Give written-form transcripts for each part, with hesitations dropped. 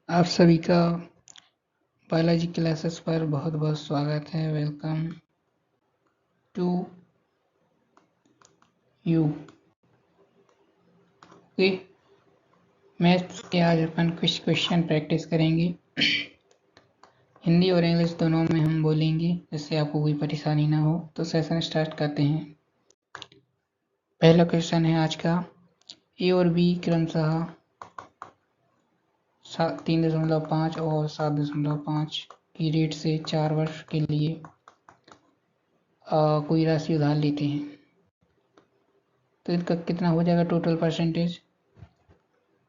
आप सभी का बायोलॉजी क्लासेस पर बहुत बहुत स्वागत है। Welcome to you. Okay, maths के आज अपन कुछ क्वेश्चन प्रैक्टिस करेंगे। हिंदी और इंग्लिश दोनों में हम बोलेंगे, जिससे आपको कोई परेशानी ना हो। तो सेशन स्टार्ट करते हैं। पहला क्वेश्चन है आज का, ए और बी क्रमशः 3.5 और 7.5 की रेट से 4 वर्ष के लिए कोई राशि उधार लेते हैं, तो इनका कितना हो जाएगा टोटल परसेंटेज?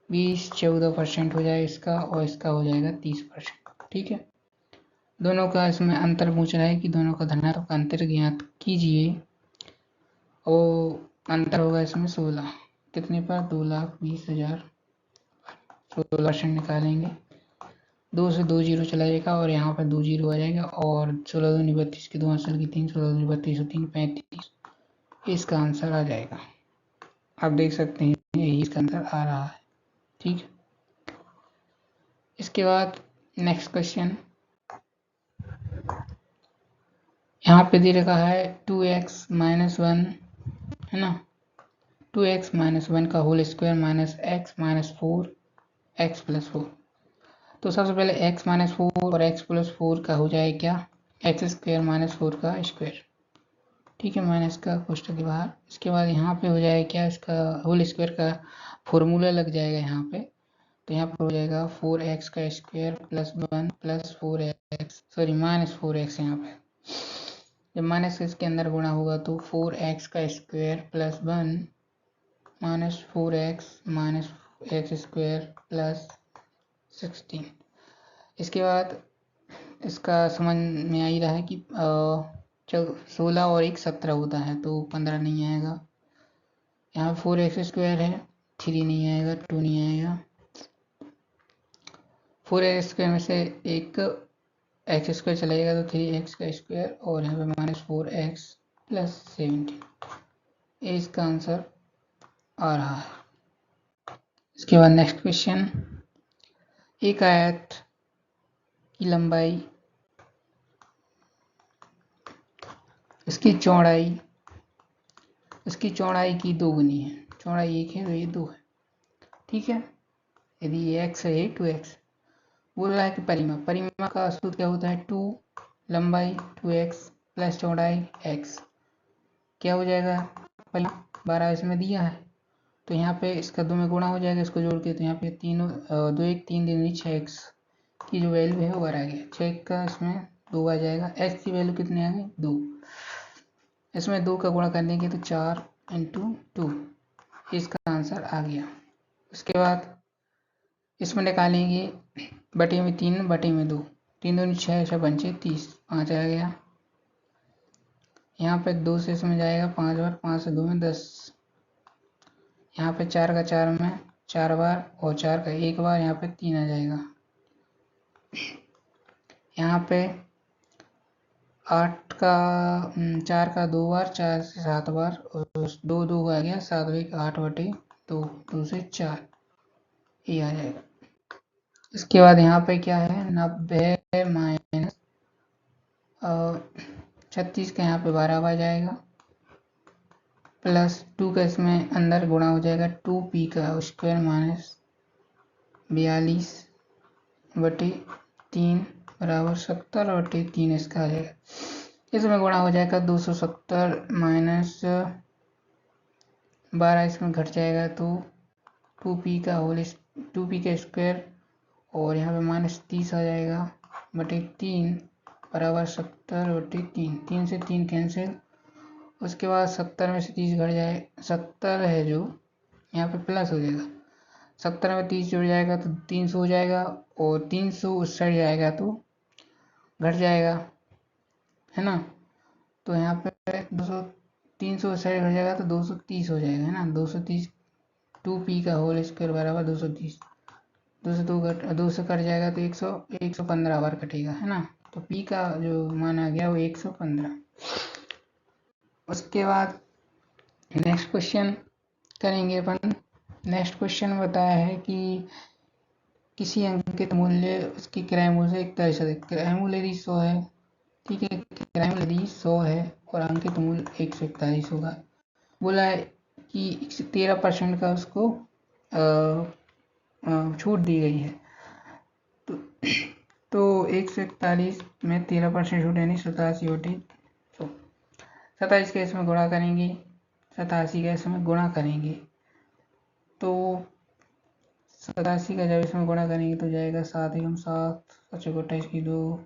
14% हो जाएगा इसका, और इसका हो जाएगा 30%। ठीक है, दोनों का इसमें अंतर पूछ रहा है कि दोनों का धनात्मक का अंतर ज्ञात कीजिए। और अंतर होगा इसमें 16, कितने पर? 2,20,000। 16% निकालेंगे, 2 से 2 जीरो चला जाएगा और यहाँ पर 2 जीरो आ जाएगा। और 16 दूनी 32 की 2 आंसर की 3, 16 दूनी 32 3 35, इसका आंसर आ जाएगा। आप देख सकते हैं यही इसका आंसर आ रहा है। ठीक है, इसके बाद नेक्स्ट क्वेश्चन यहाँ पे दे रखा है 2x - 1, है ना। 2x - 1 का whole square minus x - 4 x + 4। तो सबसे पहले x - 4 और x + 4 का हो जाए क्या? x² - 4 का स्क्वायर। ठीक है, माइनस का कोष्ठक के बाहर। इसके बाद यहाँ पे हो जाए क्या? इसका होल स्क्वायर का फॉर्मूला लग जाएगा यहाँ पे। तो यहाँ पर हो जाएगा 4x² + 1 + 4x, सॉरी -4x। यहाँ पे जब माइनस इसके अंदर गुणा होगा तो 4x² + 1 -4x - x² + 16। इसके बाद इसका समझ में आ ही रहा है कि 16 और 1 17 होता है, तो 15 नहीं आएगा। यहाँ 4x² है, 3 नहीं आएगा, 2 नहीं आएगा। 4x² में से एक x² चला जाएगा तो 3x², और यहाँ पे -4x + 17, ये इसका आंसर आ रहा है। इसके बाद नेक्स्ट क्वेश्चन, एक आयत की लंबाई इसकी चौड़ाई की 2 गुनी है। चौड़ाई 1 है तो ये 2 है। ठीक है, यदि ये x है, ये 2x। बोल रहा है कि परिमाप का सूत्र क्या होता है? 2 लंबाई 2x + चौड़ाई x। क्या हो जाएगा? परिमाप 12 इसमें दिया है, तो यहाँ पे इसका 2 में गुणा हो जाएगा इसको जोड़ के। तो यहाँ पे 2 1 3 दूनी 6x की जो वैल्यू है वो आ गया। 6 का इसमें 2 आ जाएगा। x की वैल्यू कितनी आ गई? 2। इसमें 2 का गुणा करने के तो 4 × 2, इसका आंसर आ गया। उसके बाद इसमें निकालेंगे बटे में 3 बटे में 2, 3 दूनी 6 6 पंचे 30, 5 आ गया। यहाँ पे 2 से इसमें जाएगा 5 बार, 5 से 2 में 10। यहाँ पे 4 का 4 में 4 बार, और 4 का 1 बार, यहाँ पे 3 आ जाएगा। यहाँ पे 8 का 4 का 2 बार, 4 से 7 बार, और 2 2 आ गया, 7 1 8 बटे 2, 2 से 4, ये आ जाएगा। इसके बाद यहाँ पे क्या है? 90 - 36 का यहाँ पे 12 आ जाएगा, प्लस 2 का इसमें अंदर गुणा हो जाएगा, 2p का स्क्वायर - 42 बटे 3 बराबर 70 बटे 3, इसका आ जाएगा। इसमें गुणा हो जाएगा 270 माइनस 12 इसमें घट जाएगा, तो 2p का स्क्वायर, और यहाँ पे -30 आ जाएगा बटे 3 बराबर 70 बटे 3। 3 से 3 कैंसिल। उसके बाद 70 में से 30 घट जाए, 70 है जो यहाँ पे प्लस हो जाएगा। 70 में 30 जुड़ जाएगा तो 300 हो जाएगा, और 300 उस साइड जाएगा तो घट जाएगा, है ना। तो यहाँ पे 300 उस साइड घट जाएगा तो 230 हो जाएगा, है ना। 230 2p का होल स्क्वायर बराबर 230। 2 से कट जाएगा तो 115 बार कटेगा, है ना। तो p का जो मान आ गया वो 115। उसके बाद नेक्स्ट क्वेश्चन करेंगे अपन। नेक्स्ट क्वेश्चन बताया है कि किसी अंकित मूल्य उसकी किराए मूल्य से 41 अधिक। किराए मूल्य यदि 100 है, ठीक है, किराए मूल्य यदि 100 है और अंकित मूल्य 141 होगा। बोला है कि 13% का उसको छूट दी गई है। तो 141 में 13% छूट यानी 87/100। 27 का इसमें गुणा करेंगे, 87 का इसमें गुणा करेंगे, तो 87 का जब इसमें गुणा करेंगे तो जाएगा 7 एकम 7, 7 28 की 2,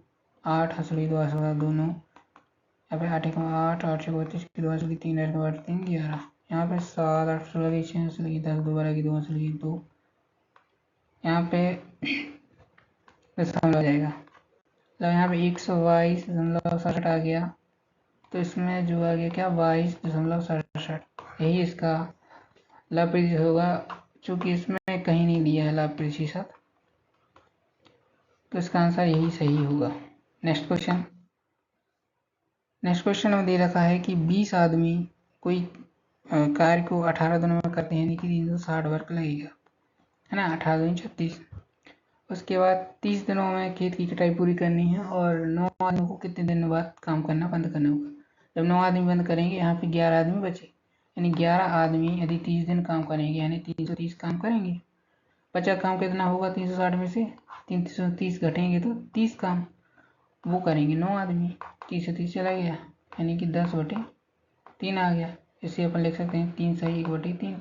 8 हंसड़ी 2 हंसड़ा दोनों, यहाँ पे 8 एकम 8, 8 32 की 2 हंसड़ी 3, 8 8 3 11, यहाँ पे 7 8 16 की 6 हंसड़ी 10 2 12 की 2 हंसड़ी 2, यहाँ पे दशमलव जाएगा, तो यहाँ पे 122.67 आ गया, तो इसमें जो आ गया क्या 22.67, यही इसका लाभ प्रतिशत होगा। चूंकि इसमें कहीं नहीं दिया है लाभ प्रतिशत, तो इसका आंसर यही सही होगा। नेक्स्ट क्वेश्चन में दे रखा है कि 20 आदमी कोई कार्य को 18 दिनों में करते हैं, यानी कि 360 वर्क लगेगा, है ना, 18 दूनी 36। उसके बाद 30 दिनों में खेत की कटाई पूरी करनी है और 9 आदमियों को कितने दिन बाद काम करना बंद करना होगा। जब 9 आदमी बंद करेंगे, यहाँ पे 11 आदमी बचे, यानी 11 आदमी यदि 30 दिन काम करेंगे यानी 330 काम करेंगे। बचा काम कितना होगा 360 में से 330 घटेंगे तो 30 काम वो करेंगे 9 आदमी। 30 से 30 चला गया, यानी कि 10/3 आ गया। इसे अपन लिख सकते हैं 3 सही 1/3।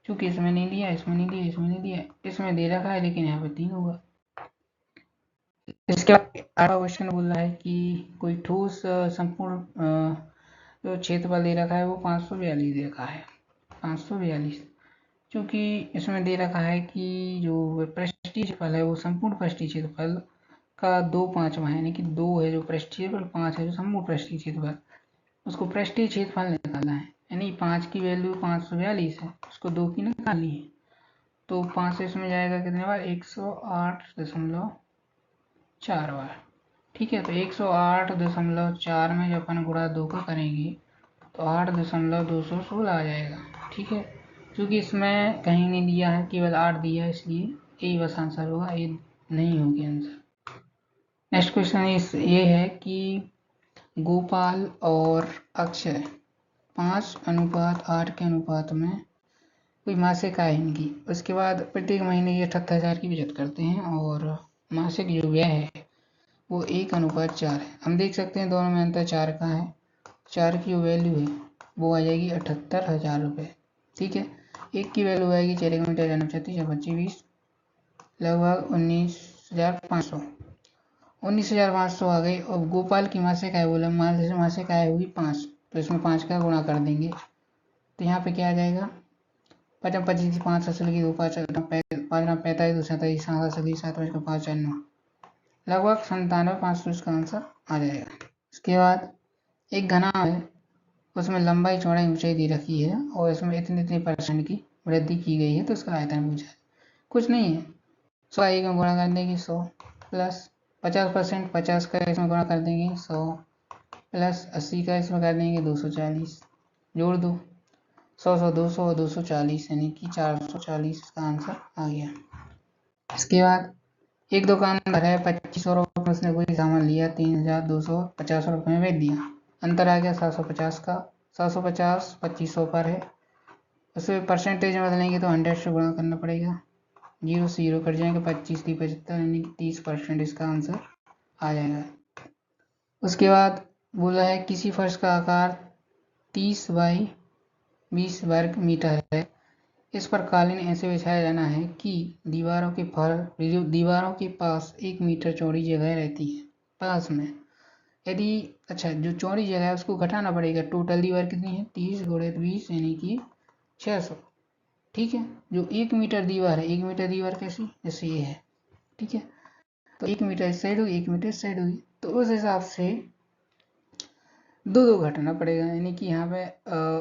चूंकि इसमें नहीं दिया, इसमें नहीं दिया, इसमें नहीं दिया, इसमें दे रखा है लेकिन यहाँ पे 3 होगा। इसके बाद 8वां क्वेश्चन बोल रहा है कि कोई ठोस संपूर्ण जो क्षेत्रफल दे रखा है वो 542 दे रखा है, 542। क्योंकि इसमें दे रखा है कि जो पृष्ठीय क्षेत्रफल है वो संपूर्ण पृष्ठीय क्षेत्रफल का 2/5 है, यानी कि 2 है जो पृष्ठीय क्षेत्रफल, 5 है जो संपूर्ण पृष्ठीय क्षेत्रफल। उसको पृष्ठीय क्षेत्रफल निकालना है, यानी 5 की वैल्यू 542 है, उसको 2 की निकालनी है। तो 5 से इसमें जाएगा कितने बार 108.4 बार, ठीक है। तो 108.4 में जब अपन गुणा 2 को करेंगे तो 8.216 आ जाएगा, ठीक है। क्योंकि इसमें कहीं नहीं दिया है, केवल 8 दिया है, इसलिए यही बस आंसर होगा, ये नहीं होगी आंसर। नेक्स्ट क्वेश्चन ये है कि गोपाल और अक्षय 5:8 के अनुपात में कोई मासिक आय इनकी, उसके बाद प्रत्येक महीने ये 78,000 की बचत करते हैं और मासिक जो व्यय है वो 1:4 है। हम देख सकते हैं दोनों में अंतर 4 का है, 4 की जो वैल्यू है वो आ जाएगी 78,000 रुपये, ठीक है। एक की वैल्यू आएगी 4 मीटर 36 या 25 लगभग 19,500, 19,500 आ गई। और गोपाल की मासिक आय बोला, मान लीजिए मासिक आय होगी 5, तो इसमें 5 का गुणा कर देंगे, तो यहाँ पे क्या आ जाएगा 5 25 5 असल की 2 5 45 2 27 7 असल की 7 5 5 9 लगभग 97,500 इसका आंसर आ जाएगा। इसके बाद एक घना है, उसमें लंबाई चौड़ाई ऊंचाई दे रखी है और इसमें इतने % की वृद्धि की गई है, तो इसका आयतन पूछा है। कुछ नहीं है, 100 एक में गुणा कर देंगे 100 प्लस 50%, 50 का इसमें गुणा कर देंगे 100 प्लस 80 का इसमें कर देंगे 240, जोड़ दो 100 100 200 और 240 यानी कि 440 इसका आंसर आ गया। इसके बाद एक दुकानदार है, 2500 रुपये में उसने कोई सामान लिया, 3,250 रुपये में बेच दिया। अंतर आ गया 750 का, 750 2500 पर है, उसे परसेंटेज में बदलेंगे तो 100 से गुणा करना पड़ेगा, 0 से 0 कट जाएंगे, 25 की 75 यानी कि 30% इसका आंसर आ जाएगा। उसके बाद बोला है किसी फर्श का आकार 30 बाई 20 वर्ग मीटर है, इस पर कालीन ऐसे बिछाया जाना है कि दीवारों के पास 1 मीटर चौड़ी जगह रहती है पास में। यदि जो चौड़ी जगह है उसको घटाना पड़ेगा, टोटल दीवार कितनी है 30 × 20 यानी कि 600, ठीक है। जो 1 मीटर दीवार है, 1 मीटर दीवार कैसी, जैसे ये है, ठीक है। तो 1 मीटर इस साइड होगी, 1 मीटर इस साइड होगी, तो उस हिसाब से 2 घटाना पड़ेगा, यानी कि यहाँ पे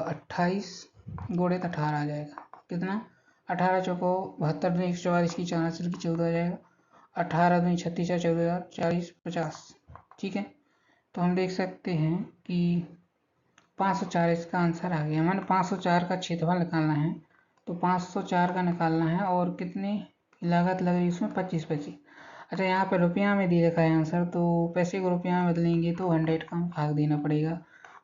28 × 18 आ जाएगा, कितना 18 चौको 72 दूनी 144 की 4 की 14 आ जाएगा, 18 दूनी 36 14 40 50, ठीक है। तो हम देख सकते हैं कि 504 इसका आंसर आ गया। हमें 504 का क्षेत्रफल निकालना है, तो 504 का निकालना है और कितने लागत लग रही है उसमें 25 पैसे। अच्छा यहाँ पे रुपया में दे रखा है आंसर, तो पैसे को रुपया में बदलेंगे तो 100 का भाग देना पड़ेगा।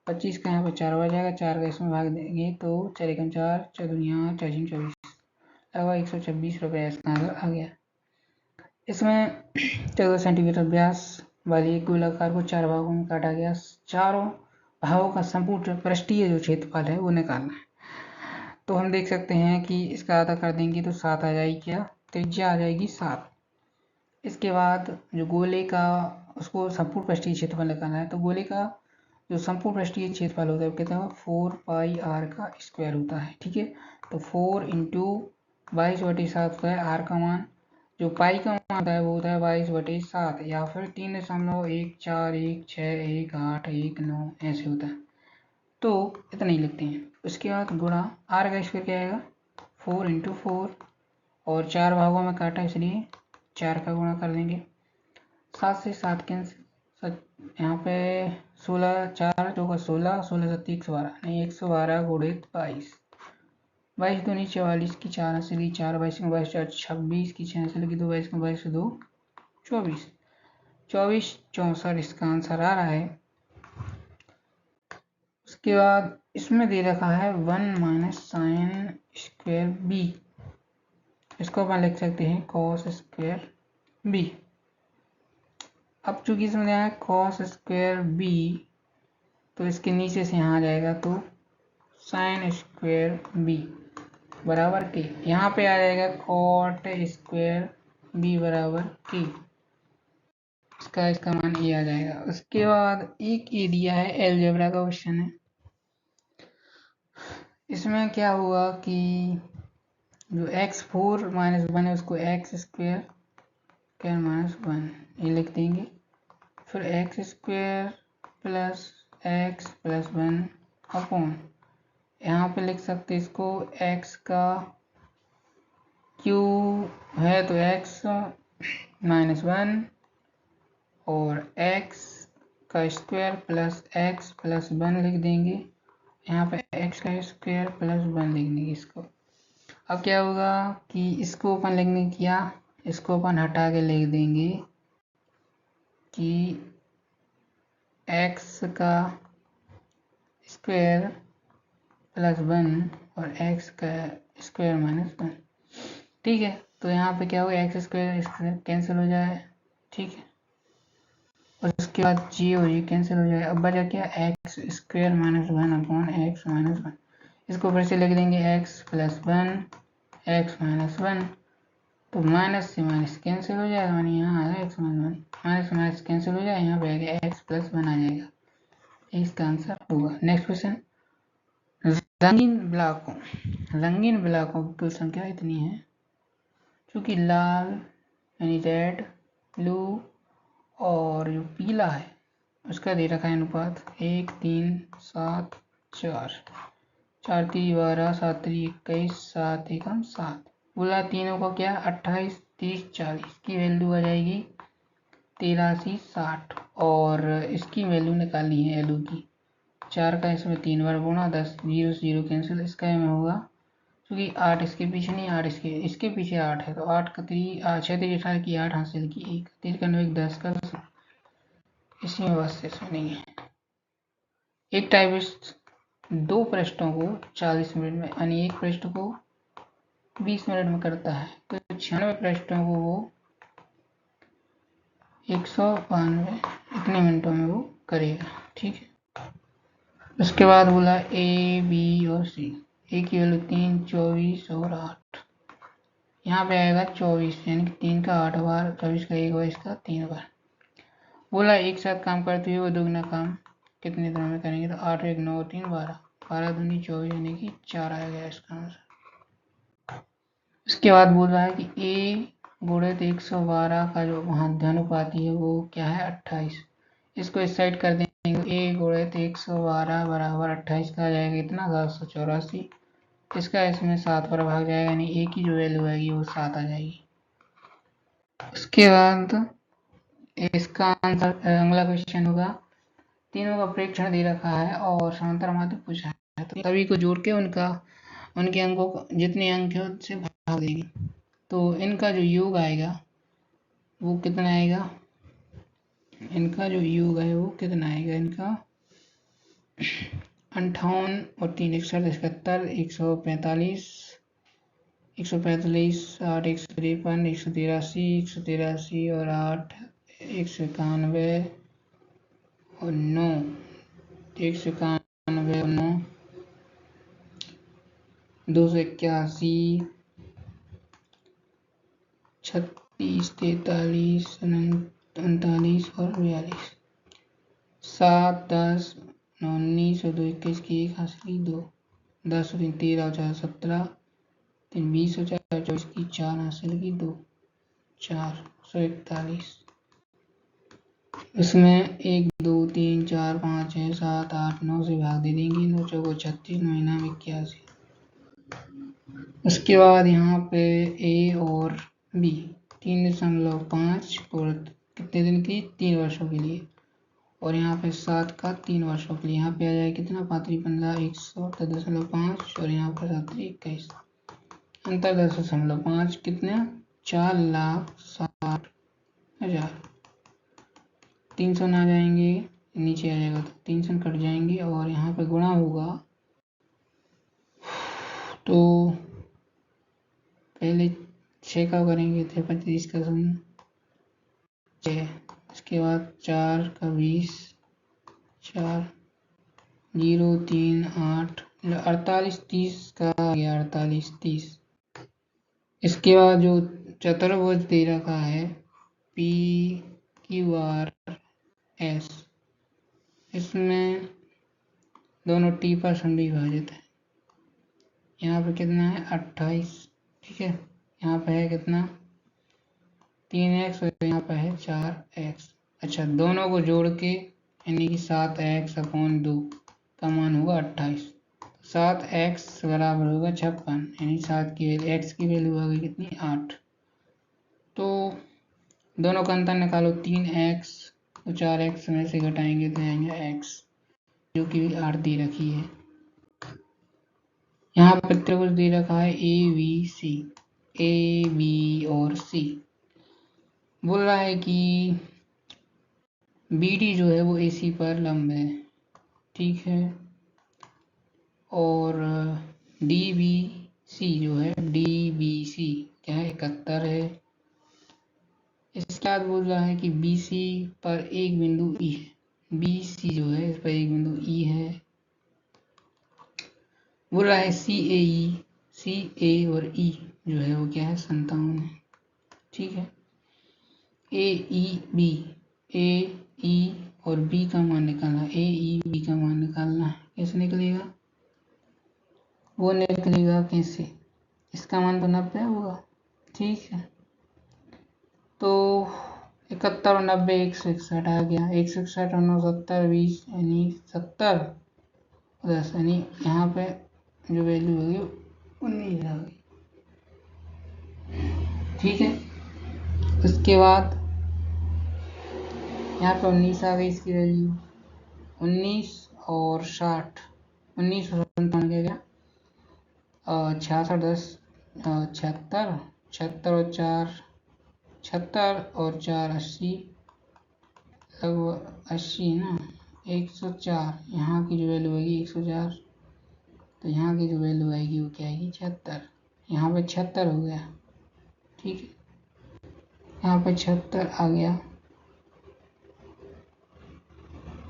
25 का यहाँ पे 4 बच जाएगा, 4 का इसमें भाग देंगे तो 4 एकम 4, 4 दूनिया 4 24, लगभग 126 रुपये इसका आंसर आ गया। इसमें 14 सेंटीमीटर व्यास वाली एक गोलाकार को 4 भागों में काटा गया। चारों भागों का संपूर्ण पृष्ठीय जो क्षेत्रफल है वो निकालना है। तो हम देख सकते हैं कि इसका आधा कर देंगे तो 7 आ जाएगी, क्या त्रिज्या आ जाएगी 7। इसके बाद जो गोले का उसको संपूर्ण पृष्ठीय क्षेत्रफल निकालना है, तो गोले का जो संपूर्ण पृष्ठीय क्षेत्रफल होता है वो कितना होगा 4 पाई आर का स्क्वायर होता है। ठीक है, तो 4 इंटू 22/7 होता है आर का मान, जो पाई का मान होता है वो होता है 22/7 या फिर 3.14161819 ऐसे होता है। तो इतना ही लिखते हैं। उसके बाद गुणा आर का स्क्वायर क्या आएगा 4 इंटू 4 और 4 भागों में काटा इसलिए 4 का गुणा कर देंगे। 7 से 7 कैंसिल, यहाँ पे 16 4 2 का 16, 16 7 112 नहीं 112 गुणित 22, 22 दूनी 44 की 4 हाथ से लगी 4, 22 में 22 4 26 की 6 से लगी 2, 22 में 22 2 24, 24 64 इसका आंसर आ रहा है। उसके बाद इसमें दे रखा है 1 माइनस साइन स्क्वायर बी, इसको अपन लिख सकते हैं कॉस स्क्वायर बी। अब चूंकि इसमें दिया है कॉस स्क्वायर बी, तो इसके नीचे से यहाँ आ जाएगा तो साइन स्क्वायर बी बराबर के, यहाँ पे आ जाएगा कॉट स्क्वायर बी बराबर के, इसका मान ए आ जाएगा। उसके बाद एक ए दिया है एलजेब्रा का क्वेश्चन है। इसमें क्या हुआ कि जो x4 माइनस 1 है उसको एक्स स्क्वायर माइनस 1 ये लिख देंगे, फिर x square plus x plus 1 upon, यहाँ पे लिख सकते इसको x का क्यू है तो x माइनस 1 और x का स्क्वायर प्लस x प्लस 1 लिख देंगे, यहाँ पे x का स्क्वायर प्लस 1 लिख देंगे इसको। अब क्या होगा कि इसको अपन लिखने किया, इसको अपन हटा के लिख देंगे कि x का स्क्वायर प्लस 1 और x का स्क्वायर माइनस 1। ठीक है, तो यहाँ पे क्या होगा एक्स स्क्वायर कैंसिल हो जाए, ठीक है, और उसके बाद जी और जी कैंसिल हो जाए। अब बचा क्या x square minus 1 upon x minus 1, इसको फिर से लिख देंगे एक्स प्लस 1 एक्स माइनस 1, तो माइनस से माइनस कैंसिल हो जाएगा, यानी यहाँ आ x minus 1 minus minus cancel हो जाए, यहाँ पे आ गया एक्स प्लस 1 आ जाएगा, इसका आंसर होगा। नेक्स्ट क्वेश्चन, रंगीन ब्लॉकों की कुल संख्या इतनी है, चूँकि लाल यानी रेड, ब्लू और जो पीला है उसका दे रखा है अनुपात 1 3 7 4, 4 3 12 7 3 21 7 एकम 7, बोला तीनों का क्या 28 30 40 की वैल्यू आ जाएगी 83 60, और इसकी वैल्यू निकालनी है एलओ की। 4 का इसमें 3 बार गुणा 10 0 से 0 कैंसिल, इसका में होगा क्योंकि 8 इसके पीछे नहीं 8 इसके पीछे 8 है, तो 8 का 6 3 18 की 8 हासिल की 1 3 का 9 10 का, इसमें बस इसमें नहीं है। एक टाइपिस्ट 2 पृष्ठों को 40 मिनट में यानी एक पृष्ठ को 20 मिनट में करता है, तो 96 पृष्ठों को वो 192 इतने मिनटों में वो करेगा। ठीक है, उसके बाद बोला ए बी और सी, ए की वैल्यू 3 24 और 8, यहाँ पे आएगा 24 यानी कि 3 का 8 बार, 24 का 1 बार, इसका 3 बार। बोला एक साथ काम करते हुए वो दोगुना काम कितने दिनों में करेंगे, तो 8 1 9 3 12, 12 दूनी 24 यानी कि 4 आ गया इसका आंसर। उसके बाद बोल रहा है कि ए गुणित 112 का जो अनुपाती है वो क्या है 28, इसको इस साइड कर देंगे, ए गुणित 112 बराबर 28 का आ जाएगा इतना 784, इसका इसमें 7 पर भाग जाएगा यानी ए की जो वैल्यू आएगी वो 7 आ जाएगी। उसके बाद इसका आंसर अगला क्वेश्चन होगा, तीनों का प्रेक्षण दे रखा है और समांतर माध्य पूछा है, तो सभी को जोड़ के उनके अंकों को जितने अंक है उससे भाग देंगे। तो इनका जो योग आएगा वो कितना आएगा, इनका जो योग है वो कितना आएगा, इनका 58 और 3 61 71 145 145 60 153 183 और 8 191 और 9 191 और 9 281 36 43 39 और 42 7 10 19 और 2 21 की 1 हासिल 2 10 और 3 13 और 4 17 3 20 और 4 24 की 4 हासिल की 2 441। इसमें 1 2 3 4 5 6 7 8 9 से भाग दे देंगे, 9 चौको 36 9 नाम 81। उसके बाद यहाँ पे ए और बी 3.5 और कितने दिन की, 3 वर्षों के लिए, और यहाँ पे 7 का 3 वर्षों के लिए। यहाँ पे आ जाए कितना, 5 15 100.5 और यहाँ पर 7 21 अंतर 10.5 कितने, 4,60,000। 300 ना जाएंगे नीचे आ जाएगा तो 300 कट जाएंगे और यहाँ पे गुणा होगा। तो पहले 6 का करेंगे तो 35 का 6, इसके बाद 4 का 20 4 0 3 8 48 30 का आ गया 48 30। इसके बाद जो चतुर्भुज दे रखा है PQRS, इसमें दोनों T पर विभाजित है। यहाँ पे कितना है 28, ठीक है, यहाँ पे है कितना 3x और यहाँ पे है 4x। अच्छा, दोनों को जोड़ के यानी कि 7x/2 का मान होगा 28। 7x बराबर होगा 56, यानी 7 की वैल्यू, x की वैल्यू आ गई कितनी 8। तो दोनों का अंतर निकालो, 3x और 4x में से घटाएंगे तो आएंगे x, जो कि 8 दे रखी है। यहाँ पर त्रिभुज दे रखा है ABC, A B और C। बोल रहा है कि BD जो है वो AC पर लंब है, ठीक है, और DBC जो है DBC क्या है 71 है। इसके बाद बोल रहा है कि BC पर एक बिंदु E है, BC जो है इस पर एक बिंदु E है। बोल रहा है CA और E जो है वो क्या है 57 है, ठीक है। AE और B का मान निकालना, AEB का मान निकालना है। कैसे निकलेगा, वो निकलेगा कैसे, इसका मान तो 90 होगा, ठीक है। तो 71 और 90 161 आ गया, 161 और 9 70 20 यानी 70 10, यानी यहाँ पे जो वैल्यू होगी 19 आ गई, ठीक है। उसके बाद यहाँ पे 19 आ गई, इसकी वैल्यू 19 और 60, 19 और 57 क्या गया 66 10 76 76 और 4 76 और 4 80, लगभग 80 ना, 104। यहाँ की जो वैल्यू आएगी 104, तो यहाँ की जो वैल्यू आएगी वो क्या आएगी 76। यहाँ पे 76 हो गया, ठीक है, यहाँ पे 76 आ गया,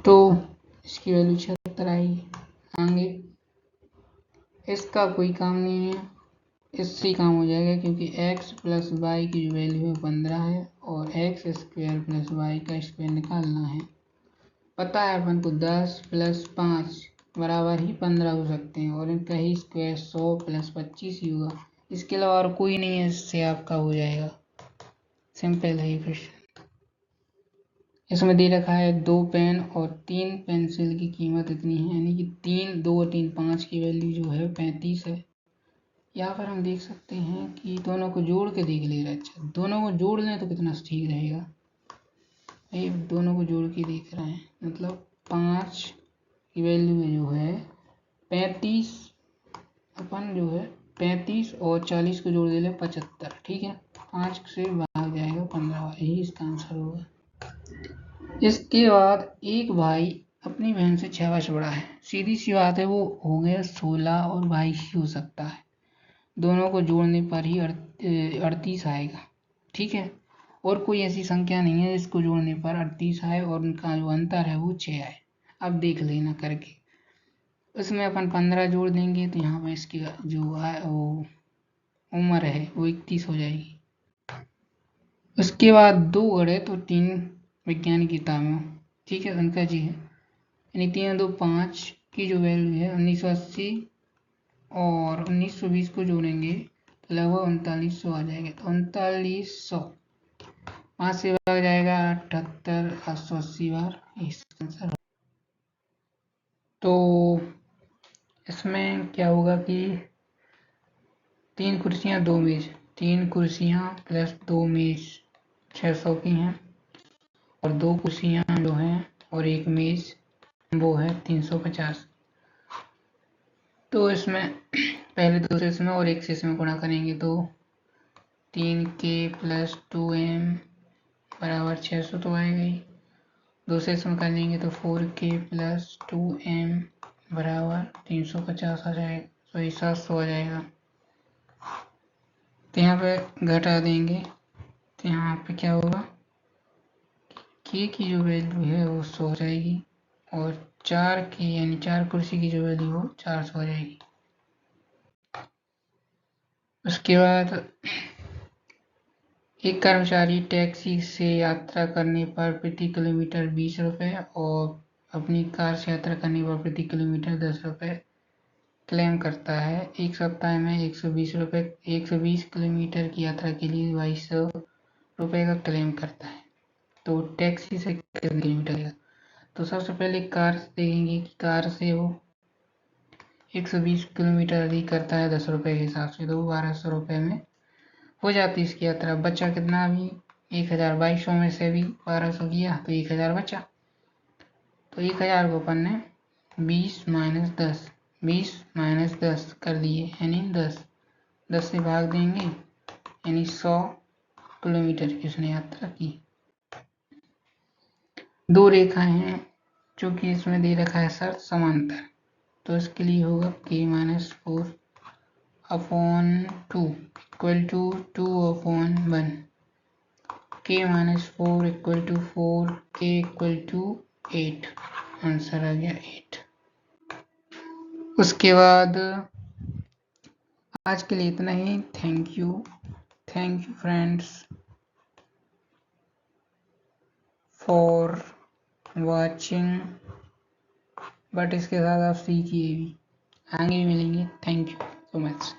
तो इसकी वैल्यू 76 आएगी। आगे इसका कोई काम नहीं है, इससे काम हो जाएगा, क्योंकि x प्लस वाई की जो वैल्यू है 15 है और x स्क्वायर प्लस वाई का स्क्वायर निकालना है। पता है अपन को 10 प्लस 5 बराबर ही 15 हो सकते हैं, और इनका ही स्क्वायर 100 प्लस 25 ही होगा। इसके अलावा और कोई नहीं है, इससे आपका हो जाएगा। सिंपल है ये क्वेश्चन। इसमें दे रखा है 2 पेन और 3 पेंसिल की कीमत इतनी है, यानी कि 3 2 और 3 5 की वैल्यू जो है 35 है। यहाँ पर हम देख सकते हैं कि दोनों को जोड़ के देख ले रहे हैं। अच्छा, दोनों को जोड़ लें तो कितना ठीक रहेगा, ये दोनों को जोड़ के देख रहे हैं, मतलब 5 की वैल्यू में जो है 35 अपन जो है 35 और 40 को जोड़ दे 75। ठीक है, 5 से भाग जाएगा 15, यही इसका आंसर होगा। इसके बाद एक भाई अपनी बहन से 6 वर्ष बड़ा है। सीधी सी बात है, वो हो गया 16 और 22 ही हो सकता है। दोनों को जोड़ने पर ही 38 आएगा। ठीक है, और कोई ऐसी संख्या नहीं है जिसको जोड़ने पर 38 आए और उनका जो अंतर है वो 6 आए। अब देख लेना करके, इसमें अपन 15 जोड़ देंगे तो यहाँ पर इसकी जो वो उम्र है वो 31 हो जाएगी। उसके बाद 2 गणित और 3 विज्ञान की किताबें, ठीक है, उनका जी है, यानी 3 2 5 की जो वैल्यू है 1980 और 1920 को जोड़ेंगे तो लगभग 3900 आ जाएगा। तो 3900 5 से भाग जाएगा 78, 880 बार इसका आंसर। तो इसमें क्या होगा कि 3 कुर्सियाँ 2 मेज, 3 कुर्सियाँ प्लस 2 मेज 600 की हैं, और 2 कुर्सियाँ जो हैं और 1 मेज वो है 350। तो इसमें पहले 2 से इसमें और 1 से इसमें गुणा करेंगे तो 3k प्लस 2m बराबर 600 तो आएगा ही। 2 से इसमें कर लेंगे तो 4k प्लस 2m बराबर 350 आ जाएगा, तो 700 आ जाएगा। तो यहाँ पे घटा देंगे तो यहाँ पे क्या होगा, k की जो वैल्यू है वो 100 हो जाएगी, और 4k यानी 4 कुर्सी की जो वैल्यू हो 400 हो जाएगी। उसके बाद एक कर्मचारी टैक्सी से यात्रा करने पर प्रति किलोमीटर 20 रुपये और अपनी कार से यात्रा करने पर प्रति किलोमीटर 10 रुपये क्लेम करता है। एक सप्ताह में 120 किलोमीटर की यात्रा के लिए 2200 रुपये का क्लेम करता है। तो टैक्सी से कितने किलोमीटर है? तो सबसे पहले कार देखेंगे कि कार से वो 120 किलोमीटर अधिक करता है 10 रुपये के हिसाब से, तो 1200 रुपये में हो जाती इसकी यात्रा। बचा कितना, अभी 1000, 2200 में से भी 1200 किया तो 1000 बचा। तो 1000 को अपन ने 20 माइनस 10 कर दिए, यानी 10 से भाग देंगे, यानी 100 किलोमीटर की उसने यात्रा की। 2 रेखाएं हैं जो कि इसमें दे रखा है शर्त समांतर, तो इसके लिए होगा k-4 upon 2 equal to 2/1, k-4 equal to 4, k equal to 8, answer आ गया 8। उसके बाद आज के लिए इतना ही। Thank you friends for watching. But इसके साथ आप सीखिए भी, आगे भी मिलेंगे। Thank you so much.